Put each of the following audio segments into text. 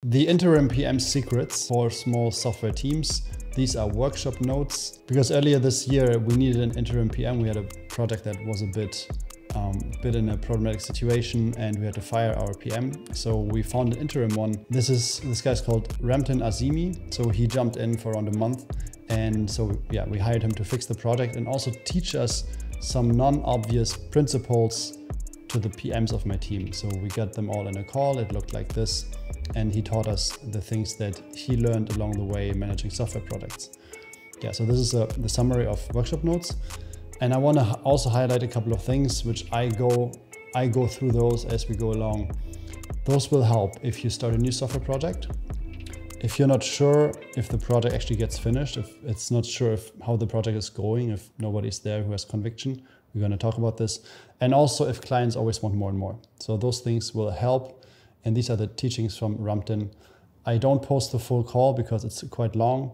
The Interim PM secrets for small software teams. These are workshop notes. Because earlier this year, we needed an Interim PM. We had a project that was a bit in a problematic situation and we had to fire our PM. So we found an interim one. This guy's called Ramtin Azimi. So he jumped in for around a month. And so yeah, we hired him to fix the project and also teach us some non-obvious principles to the PMs of my team. So we got them all in a call. It looked like this. And he taught us the things that he learned along the way managing software projects. Yeah, so this is the summary of workshop notes. And I want to also highlight a couple of things which I go through those as we go along. Those will help if you start a new software project. If you're not sure if the project actually gets finished, if it's not sure how the project is going, if nobody's there who has conviction, we're going to talk about this. And also if clients always want more and more. So those things will help. And these are the teachings from Ramtin. I don't post the full call because it's quite long,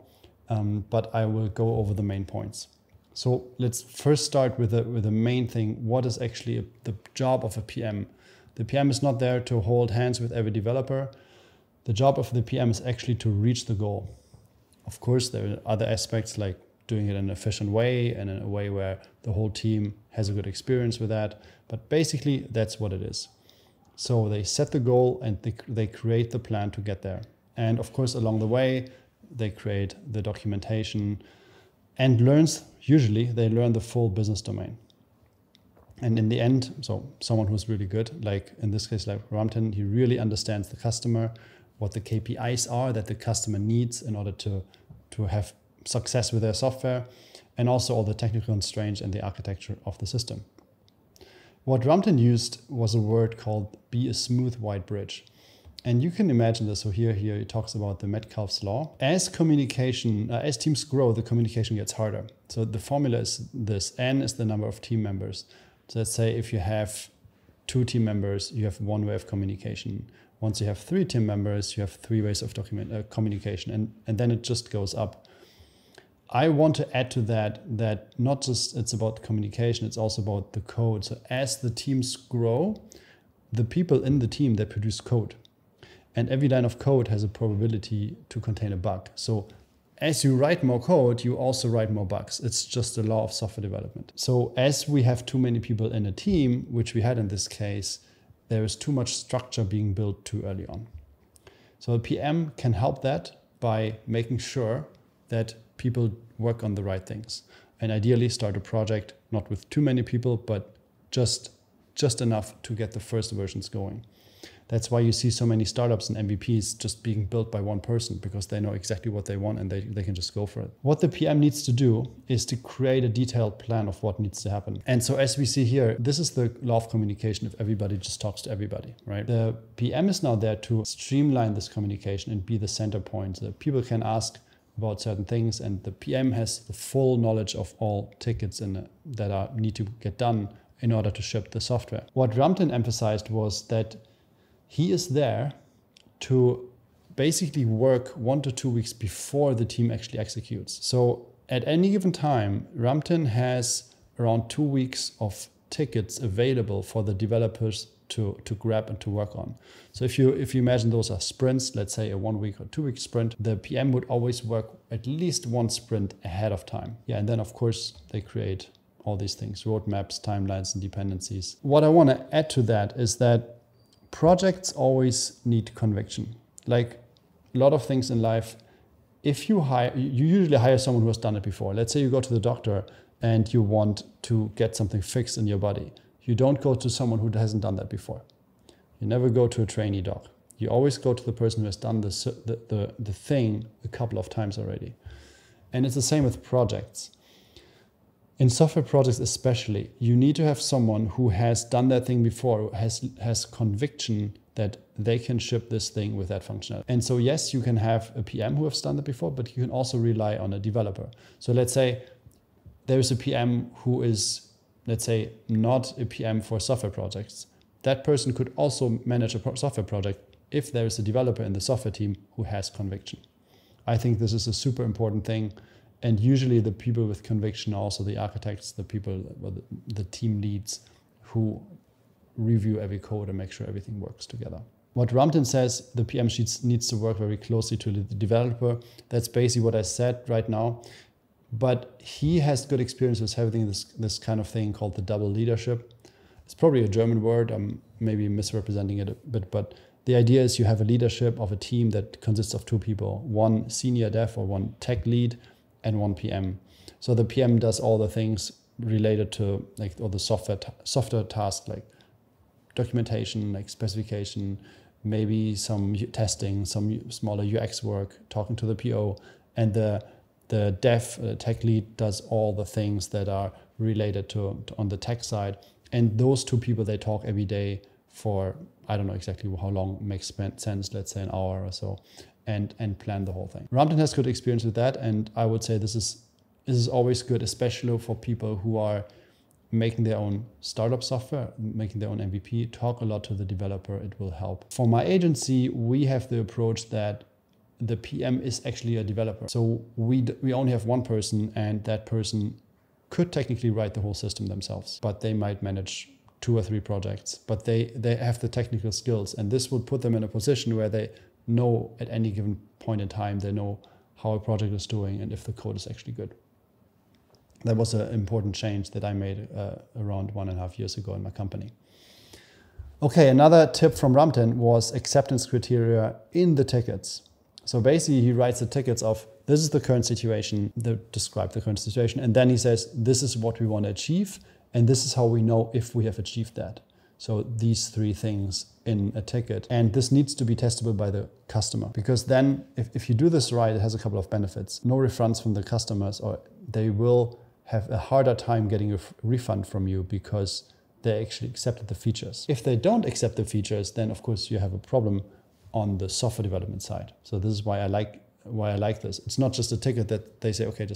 but I will go over the main points. So let's first start with the main thing. What is actually the job of a PM? The PM is not there to hold hands with every developer. The job of the PM is actually to reach the goal. Of course, there are other aspects like doing it in an efficient way and in a way where the whole team has a good experience with that. But basically, that's what it is. So they set the goal and they create the plan to get there. And of course, along the way, they create the documentation and usually they learn the full business domain. And in the end, so someone who's really good, like in this case, like Ramtin, he really understands the customer, what the KPIs are that the customer needs in order to have success with their software, and also all the technical constraints and the architecture of the system. What Ramtin used was a word called be a smooth white bridge. And you can imagine this. So here he talks about the Metcalfe's law. As teams grow, the communication gets harder. So the formula is this: N is the number of team members. So let's say if you have 2 team members, you have 1 way of communication. Once you have 3 team members, you have 3 ways of communication. And then it just goes up. I want to add to that not just it's about communication, it's also about the code. So as the teams grow, the people in the team, they produce code. And every line of code has a probability to contain a bug. So as you write more code, you also write more bugs. It's just the law of software development. So as we have too many people in a team, which we had in this case, there is too much structure being built too early on. So a PM can help that by making sure that people work on the right things. And ideally start a project not with too many people, but just enough to get the first versions going. That's why you see so many startups and MVPs just being built by one person, because they know exactly what they want and they can just go for it. What the PM needs to do is to create a detailed plan of what needs to happen. And so as we see here, this is the law of communication if everybody just talks to everybody, right? The PM is now there to streamline this communication and be the center point so that people can ask about certain things, and the PM has the full knowledge of all tickets that need to get done in order to ship the software. What Ramtin emphasized was that he is there to basically work 1 to 2 weeks before the team actually executes. So at any given time, Ramtin has around 2 weeks of tickets available for the developers to grab and to work on. So if you imagine those are sprints, let's say a 1 week or 2 week sprint, the PM would always work at least 1 sprint ahead of time. Yeah, and then of course they create all these things, roadmaps, timelines, and dependencies. What I want to add to that is that projects always need conviction. Like a lot of things in life, if you usually hire someone who has done it before. Let's say you go to the doctor and you want to get something fixed in your body. You don't go to someone who hasn't done that before. You never go to a trainee doc. You always go to the person who has done the thing a couple of times already. And it's the same with projects. In software projects especially, you need to have someone who has done that thing before, has conviction that they can ship this thing with that functionality. And so yes, you can have a PM who has done that before, but you can also rely on a developer. So let's say there is a PM who is, let's say, not a PM for software projects. That person could also manage a software project if there is a developer in the software team who has conviction. I think this is a super important thing. And usually the people with conviction are also the architects, the people, the team leads who review every code and make sure everything works together. What Ramtin says, the PM sheets needs to work very closely to the developer. That's basically what I said right now. But he has good experience with having this kind of thing called the double leadership. It's probably a German word. I'm maybe misrepresenting it a bit, but the idea is you have a leadership of a team that consists of two people, one senior dev or one tech lead and one PM. So the PM does all the things related to like all the software tasks like documentation, like specification, maybe some testing, some smaller UX work, talking to the PO, and the tech lead does all the things that are related to on the tech side. And those two people, they talk every day for, I don't know exactly how long makes sense, let's say an hour or so, and plan the whole thing. Ramtin has good experience with that, and I would say this is always good, especially for people who are making their own startup software, making their own MVP. Talk a lot to the developer, it will help. For my agency, we have the approach that the PM is actually a developer. So we only have one person, and that person could technically write the whole system themselves, but they might manage 2 or 3 projects, but they have the technical skills, and this would put them in a position where they know at any given point in time, they know how a project is doing and if the code is actually good. That was an important change that I made around 1.5 years ago in my company. Okay, another tip from Ramtin was acceptance criteria in the tickets. So basically he writes the tickets of, this is the current situation, describe the current situation, and then he says, this is what we want to achieve, and this is how we know if we have achieved that. So these 3 things in a ticket. And this needs to be testable by the customer, because then if you do this right, it has a couple of benefits. No refunds from the customers, or they will have a harder time getting a refund from you because they actually accepted the features. If they don't accept the features, then of course you have a problem on the software development side. So this is why I like this. It's not just a ticket that they say, okay,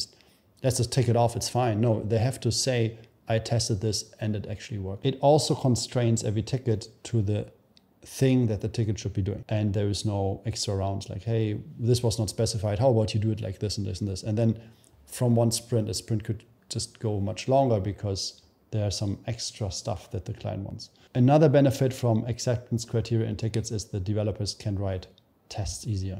let's just take it off, it's fine. No, they have to say, I tested this and it actually worked. It also constrains every ticket to the thing that the ticket should be doing. And there is no extra rounds like, hey, this was not specified. How about you do it like this and this and this? And then from one sprint, a sprint could just go much longer because there's some extra stuff that the client wants. Another benefit from acceptance criteria in tickets is the developers can write tests easier.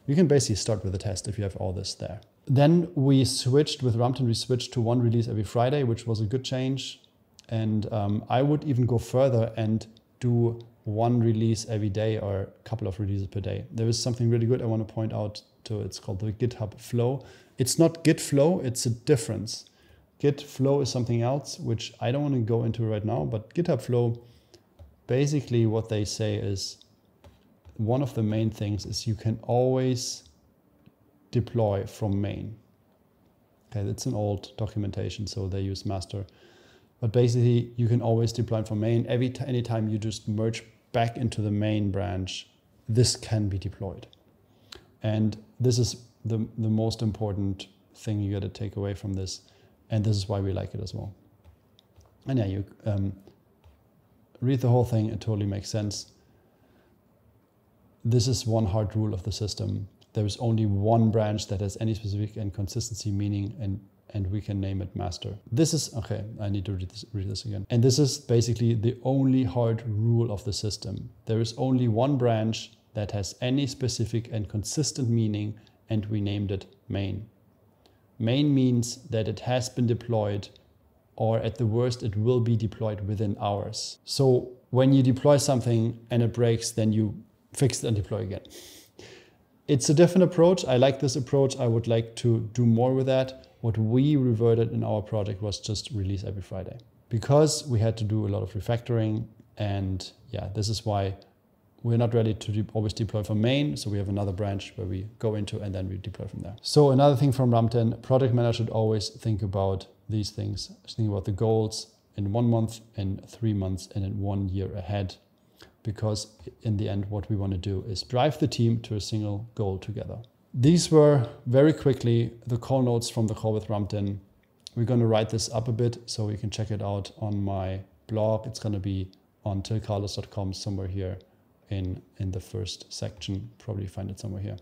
You can basically start with a test if you have all this there. Then we switched with Ramtin, we switched to 1 release every Friday, which was a good change. And I would even go further and do 1 release every day or a couple of releases per day. There is something really good I want to point out to. It's called the GitHub Flow. It's not Git Flow, it's a difference. Git Flow is something else, which I don't want to go into right now, but GitHub Flow, basically what they say is, one of the main things is you can always deploy from main. Okay, that's an old documentation, so they use master. But basically, you can always deploy from main. Anytime you just merge back into the main branch, this can be deployed. And this is the most important thing you got to take away from this. And this is why we like it as well. And yeah, you read the whole thing, it totally makes sense. This is one hard rule of the system. There is only one branch that has any specific and consistency meaning, and we can name it master. This is, okay, I need to read this again. And this is basically the only hard rule of the system. There is only one branch that has any specific and consistent meaning, and we named it main. Main means that it has been deployed, or at the worst, it will be deployed within hours. So when you deploy something and it breaks, then you fix it and deploy again. It's a different approach. I like this approach. I would like to do more with that. What we reverted in our project was just release every Friday, because we had to do a lot of refactoring. And yeah, this is why we're not ready to always deploy from main. So we have another branch where we go into and then we deploy from there. So another thing from Ramtin, project manager should always think about these things. Think about the goals in 1 month, in 3 months, and in 1 year ahead. Because in the end, what we want to do is drive the team to a single goal together. These were very quickly the call notes from the call with Ramtin. We're going to write this up a bit so you can check it out on my blog. It's going to be on tillcarlos.com, somewhere here in the first section. Probably find it somewhere here.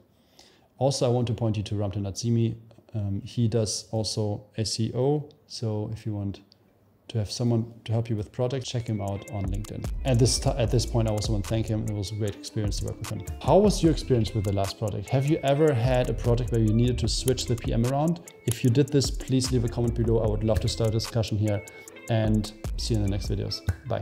Also, I want to point you to Ramtin Natsimi. He does also SEO. So if you want to have someone to help you with projects, check him out on LinkedIn. At this point, I also want to thank him. It was a great experience to work with him. How was your experience with the last project? Have you ever had a project where you needed to switch the PM around? If you did this, please leave a comment below. I would love to start a discussion here, and see you in the next videos. Bye.